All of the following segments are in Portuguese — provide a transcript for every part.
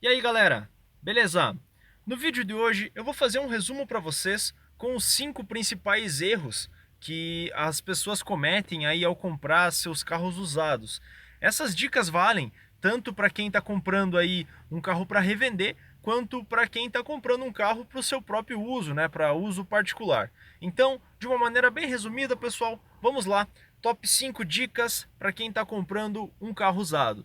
E aí galera, beleza? No vídeo de hoje eu vou fazer um resumo para vocês com os 5 principais erros que as pessoas cometem aí ao comprar seus carros usados. Essas dicas valem tanto para quem está comprando aí um carro para revender, quanto para quem está comprando um carro para o seu próprio uso, né, para uso particular. Então, de uma maneira bem resumida, pessoal, vamos lá. Top 5 dicas para quem está comprando um carro usado.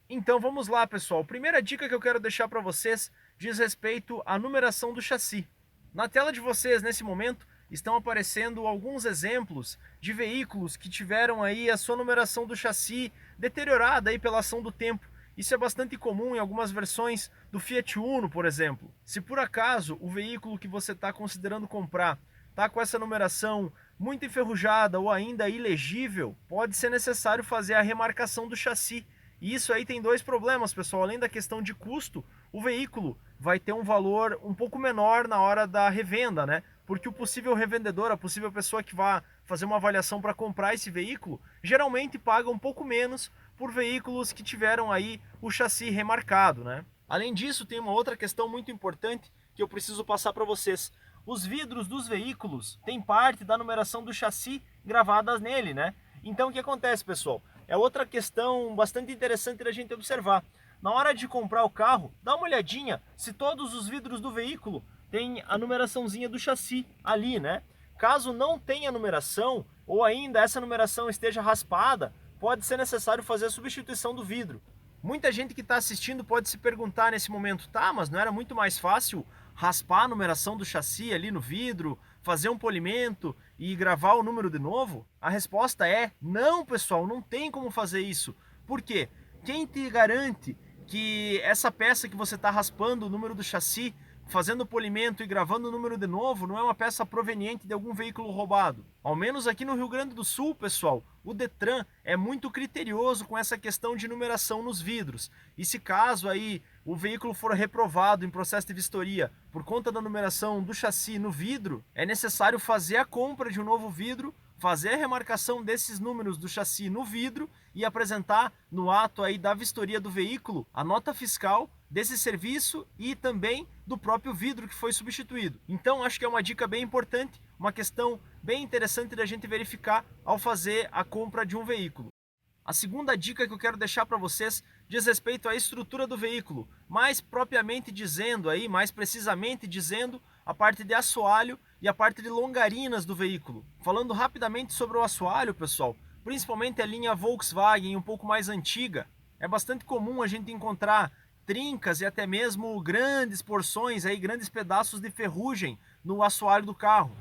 Então vamos lá, pessoal. Primeira dica que eu quero deixar para vocês diz respeito à numeração do chassi. Na tela de vocês, nesse momento, estão aparecendo alguns exemplos de veículos que tiveram aí a sua numeração do chassi deteriorada aí pela ação do tempo. Isso é bastante comum em algumas versões do Fiat Uno, por exemplo. Se por acaso o veículo que você está considerando comprar está com essa numeração muito enferrujada ou ainda ilegível, pode ser necessário fazer a remarcação do chassi. E isso aí tem dois problemas, pessoal. Além da questão de custo, o veículo vai ter um valor um pouco menor na hora da revenda, né? Porque o possível revendedor, a possível pessoa que vai fazer uma avaliação para comprar esse veículo, geralmente paga um pouco menos por veículos que tiveram aí o chassi remarcado, né? Além disso, tem uma outra questão muito importante que eu preciso passar para vocês. Os vidros dos veículos têm parte da numeração do chassi gravadas nele, né? Então o que acontece, pessoal? É outra questão bastante interessante da gente observar. Na hora de comprar o carro, dá uma olhadinha se todos os vidros do veículo têm a numeraçãozinha do chassi ali, né? Caso não tenha numeração, ou ainda essa numeração esteja raspada, pode ser necessário fazer a substituição do vidro. Muita gente que está assistindo pode se perguntar nesse momento, tá, mas não era muito mais fácil raspar a numeração do chassi ali no vidro, fazer um polimento e gravar o número de novo? A resposta é não, pessoal, não tem como fazer isso. Por quê? Quem te garante que essa peça que você está raspando o número do chassi, fazendo o polimento e gravando o número de novo, não é uma peça proveniente de algum veículo roubado? Ao menos aqui no Rio Grande do Sul, pessoal, o Detran é muito criterioso com essa questão de numeração nos vidros. E se caso aí o veículo for reprovado em processo de vistoria por conta da numeração do chassi no vidro, é necessário fazer a compra de um novo vidro, fazer a remarcação desses números do chassi no vidro e apresentar no ato aí da vistoria do veículo a nota fiscal desse serviço e também do próprio vidro que foi substituído. Então acho que é uma dica bem importante, uma questão bem interessante da gente verificar ao fazer a compra de um veículo. A segunda dica que eu quero deixar para vocês diz respeito à estrutura do veículo, mais propriamente dizendo aí, mais precisamente dizendo, a parte de assoalho e a parte de longarinas do veículo. Falando rapidamente sobre o assoalho, pessoal, principalmente a linha Volkswagen um pouco mais antiga, é bastante comum a gente encontrar trincas e até mesmo grandes porções aí, grandes pedaços de ferrugem no assoalho do carro.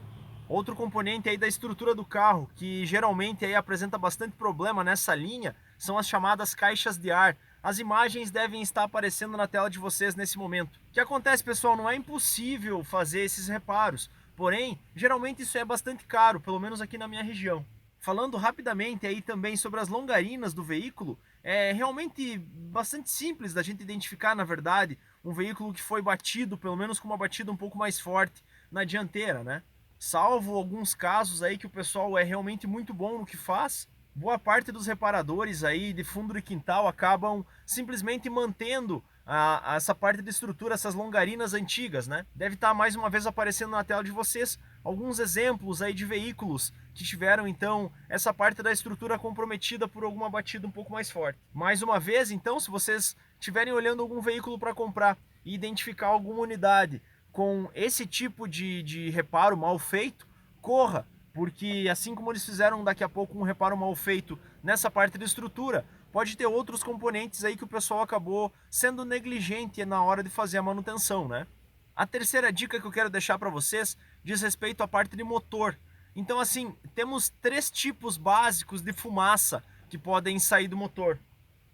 Outro componente aí da estrutura do carro, que geralmente aí apresenta bastante problema nessa linha, são as chamadas caixas de ar. As imagens devem estar aparecendo na tela de vocês nesse momento. O que acontece, pessoal, não é impossível fazer esses reparos, porém, geralmente isso é bastante caro, pelo menos aqui na minha região. Falando rapidamente aí também sobre as longarinas do veículo, é realmente bastante simples da gente identificar, na verdade, um veículo que foi batido, pelo menos com uma batida um pouco mais forte na dianteira, né? Salvo alguns casos aí que o pessoal é realmente muito bom no que faz, boa parte dos reparadores aí de fundo de quintal acabam simplesmente mantendo essa parte de estrutura, essas longarinas antigas, né? Deve estar mais uma vez aparecendo na tela de vocês alguns exemplos aí de veículos que tiveram então essa parte da estrutura comprometida por alguma batida um pouco mais forte. Mais uma vez, então, se vocês estiverem olhando algum veículo para comprar e identificar alguma unidade com esse tipo de reparo mal feito, corra, porque assim como eles fizeram daqui a pouco um reparo mal feito nessa parte de estrutura, pode ter outros componentes aí que o pessoal acabou sendo negligente na hora de fazer a manutenção, né? A terceira dica que eu quero deixar para vocês diz respeito à parte de motor. Então assim, temos 3 tipos básicos de fumaça que podem sair do motor.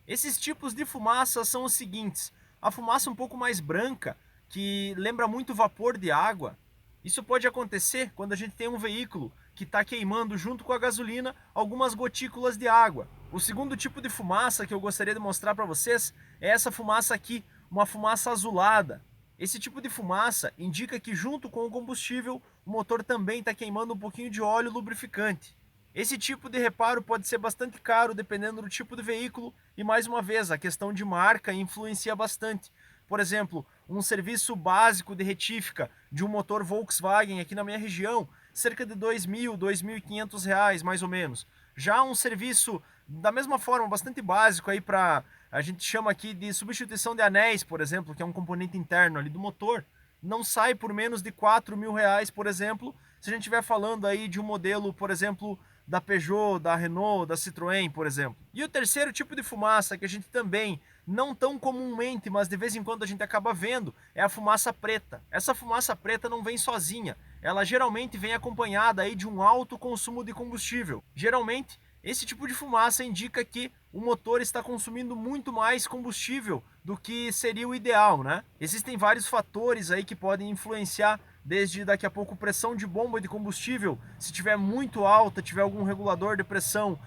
Esses tipos de fumaça são os seguintes: a fumaça um pouco mais branca, que lembra muito vapor de água. Isso pode acontecer quando a gente tem um veículo que está queimando junto com a gasolina algumas gotículas de água. O segundo tipo de fumaça que eu gostaria de mostrar para vocês é essa fumaça aqui, uma fumaça azulada. Esse tipo de fumaça indica que junto com o combustível o motor também está queimando um pouquinho de óleo lubrificante. Esse tipo de reparo pode ser bastante caro dependendo do tipo de veículo e, mais uma vez, a questão de marca influencia bastante. Por exemplo, um serviço básico de retífica de um motor Volkswagen aqui na minha região, cerca de R$ 2.000, R$ 2.500 mais ou menos. Já um serviço da mesma forma, bastante básico aí para, a gente chama aqui de substituição de anéis, por exemplo, que é um componente interno ali do motor, não sai por menos de R$ 4.000, por exemplo, se a gente estiver falando aí de um modelo, por exemplo, da Peugeot, da Renault, da Citroën, por exemplo. E o terceiro tipo de fumaça que a gente também, não tão comumente, mas de vez em quando a gente acaba vendo, é a fumaça preta. Essa fumaça preta não vem sozinha, ela geralmente vem acompanhada aí de um alto consumo de combustível. Geralmente, esse tipo de fumaça indica que o motor está consumindo muito mais combustível do que seria o ideal, né? Existem vários fatores aí que podem influenciar, desde daqui a pouco pressão de bomba de combustível, se tiver muito alta, tiver algum regulador de pressão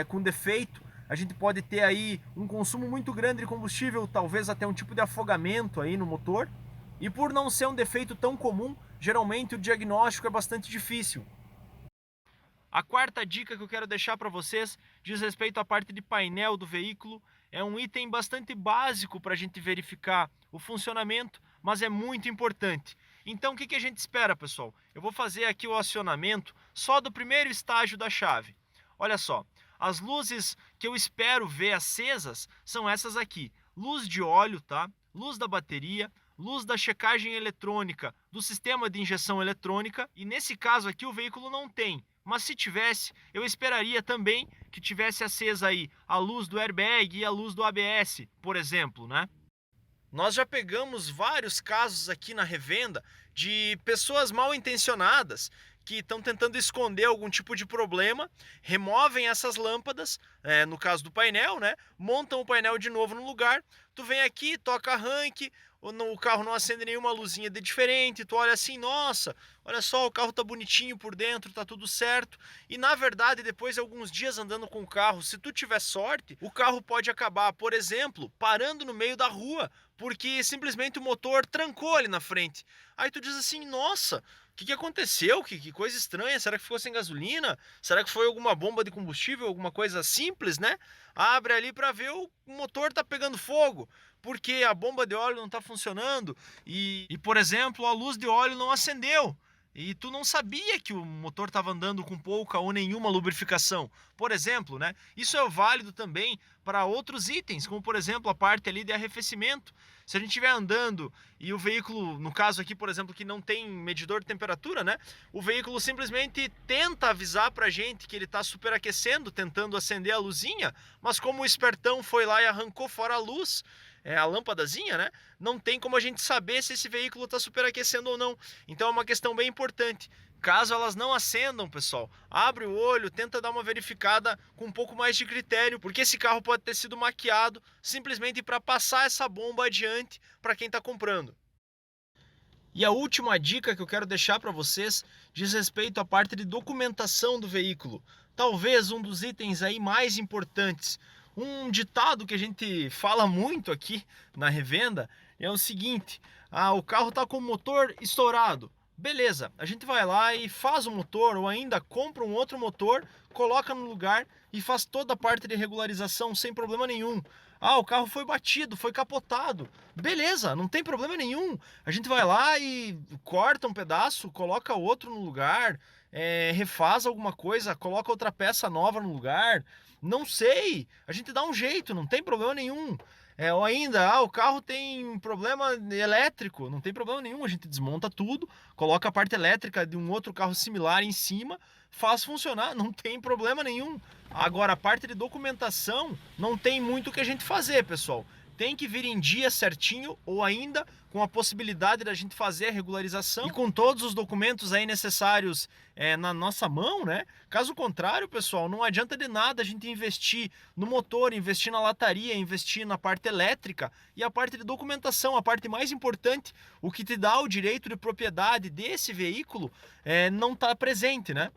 com defeito, a gente pode ter aí um consumo muito grande de combustível, talvez até um tipo de afogamento aí no motor. E por não ser um defeito tão comum, geralmente o diagnóstico é bastante difícil. A quarta dica que eu quero deixar para vocês diz respeito à parte de painel do veículo. É um item bastante básico para a gente verificar o funcionamento, mas é muito importante. Então o que a gente espera, pessoal? Eu vou fazer aqui o acionamento só do primeiro estágio da chave. Olha só, as luzes que eu espero ver acesas são essas aqui. Luz de óleo, tá? Luz da bateria, luz da checagem eletrônica do sistema de injeção eletrônica, e nesse caso aqui o veículo não tem. Mas se tivesse, eu esperaria também que tivesse acesa aí a luz do airbag e a luz do ABS, por exemplo, né? Nós já pegamos vários casos aqui na revenda de pessoas mal intencionadas que estão tentando esconder algum tipo de problema, removem essas lâmpadas, no caso do painel, né? Montam o painel de novo no lugar, tu vem aqui, toca arranque, o carro não acende nenhuma luzinha de diferente, tu olha assim, nossa, olha só, o carro tá bonitinho por dentro, tá tudo certo, e na verdade, depois de alguns dias andando com o carro, se tu tiver sorte, o carro pode acabar, por exemplo, parando no meio da rua, porque simplesmente o motor trancou ali na frente. Aí tu diz assim, nossa, o que aconteceu? Que coisa estranha, será que ficou sem gasolina? Será que foi alguma bomba de combustível, alguma coisa simples, né? Abre ali para ver, o motor tá pegando fogo, porque a bomba de óleo não tá funcionando e, por exemplo, a luz de óleo não acendeu. E tu não sabia que o motor estava andando com pouca ou nenhuma lubrificação, por exemplo, né? Isso é válido também para outros itens, como por exemplo a parte ali de arrefecimento. Se a gente estiver andando e o veículo, no caso aqui, por exemplo, que não tem medidor de temperatura, né? O veículo simplesmente tenta avisar pra gente que ele está superaquecendo, tentando acender a luzinha, mas como o espertão foi lá e arrancou fora a luz, a lâmpadazinha, né? Não tem como a gente saber se esse veículo está superaquecendo ou não. Então é uma questão bem importante. Caso elas não acendam, pessoal, abre o olho, tenta dar uma verificada com um pouco mais de critério, porque esse carro pode ter sido maquiado simplesmente para passar essa bomba adiante para quem está comprando. E a última dica que eu quero deixar para vocês diz respeito à parte de documentação do veículo. Talvez um dos itens aí mais importantes. Um ditado que a gente fala muito aqui na revenda é o seguinte: o carro está com o motor estourado. Beleza, a gente vai lá e faz o motor ou ainda compra um outro motor, coloca no lugar e faz toda a parte de regularização sem problema nenhum. O carro foi batido, foi capotado. Beleza, não tem problema nenhum. A gente vai lá e corta um pedaço, coloca outro no lugar, refaz alguma coisa, coloca outra peça nova no lugar. Não sei, a gente dá um jeito, não tem problema nenhum. Ou ainda, o carro tem problema elétrico, não tem problema nenhum, a gente desmonta tudo, coloca a parte elétrica de um outro carro similar em cima, faz funcionar, não tem problema nenhum. Agora, a parte de documentação, não tem muito o que a gente fazer, pessoal. Tem que vir em dia certinho ou ainda com a possibilidade da gente fazer a regularização e com todos os documentos aí necessários na nossa mão, né? Caso contrário, pessoal, não adianta de nada a gente investir no motor, investir na lataria, investir na parte elétrica e a parte de documentação, a parte mais importante, o que te dá o direito de propriedade desse veículo, não está presente, né?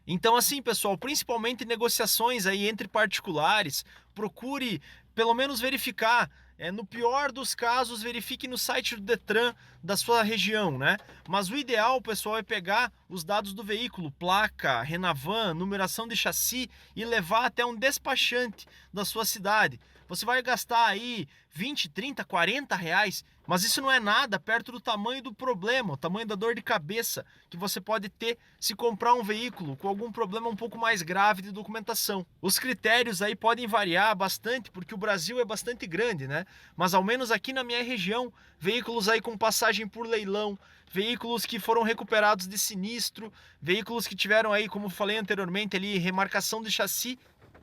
Então assim, pessoal, principalmente negociações aí entre particulares, procure pelo menos verificar. No pior dos casos, verifique no site do Detran da sua região, né? Mas o ideal, pessoal, é pegar os dados do veículo, placa, Renavan, numeração de chassi e levar até um despachante da sua cidade. Você vai gastar aí 20, 30, 40 reais, mas isso não é nada perto do tamanho do problema, o tamanho da dor de cabeça que você pode ter se comprar um veículo com algum problema um pouco mais grave de documentação. Os critérios aí podem variar bastante, porque o Brasil é bastante grande, né? Mas ao menos aqui na minha região, veículos aí com passagem por leilão, veículos que foram recuperados de sinistro, veículos que tiveram aí, como falei anteriormente, ali remarcação de chassi.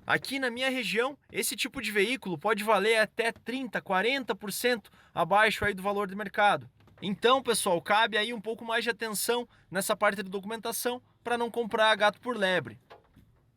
Aqui na minha região, esse tipo de veículo pode valer até 30, 40% abaixo aí do valor de mercado. Então, pessoal, cabe aí um pouco mais de atenção nessa parte de documentação para não comprar gato por lebre.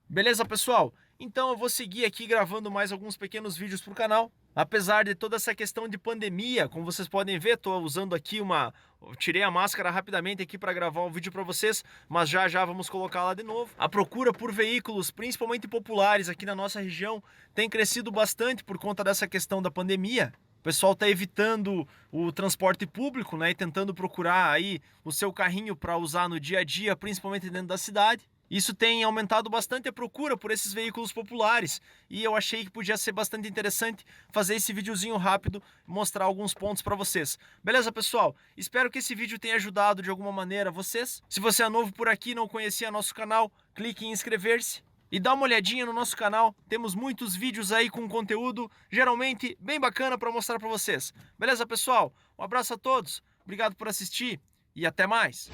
Beleza, pessoal? Então eu vou seguir aqui gravando mais alguns pequenos vídeos para o canal. Apesar de toda essa questão de pandemia, como vocês podem ver, estou usando aqui eu tirei a máscara rapidamente aqui para gravar o vídeo para vocês, mas já já vamos colocá-la de novo. A procura por veículos, principalmente populares aqui na nossa região, tem crescido bastante por conta dessa questão da pandemia. O pessoal está evitando o transporte público, né, e tentando procurar aí o seu carrinho para usar no dia a dia, principalmente dentro da cidade. Isso tem aumentado bastante a procura por esses veículos populares e eu achei que podia ser bastante interessante fazer esse videozinho rápido e mostrar alguns pontos para vocês. Beleza, pessoal? Espero que esse vídeo tenha ajudado de alguma maneira vocês. Se você é novo por aqui e não conhecia nosso canal, clique em inscrever-se e dá uma olhadinha no nosso canal. Temos muitos vídeos aí com conteúdo geralmente bem bacana para mostrar para vocês. Beleza, pessoal? Um abraço a todos, obrigado por assistir e até mais!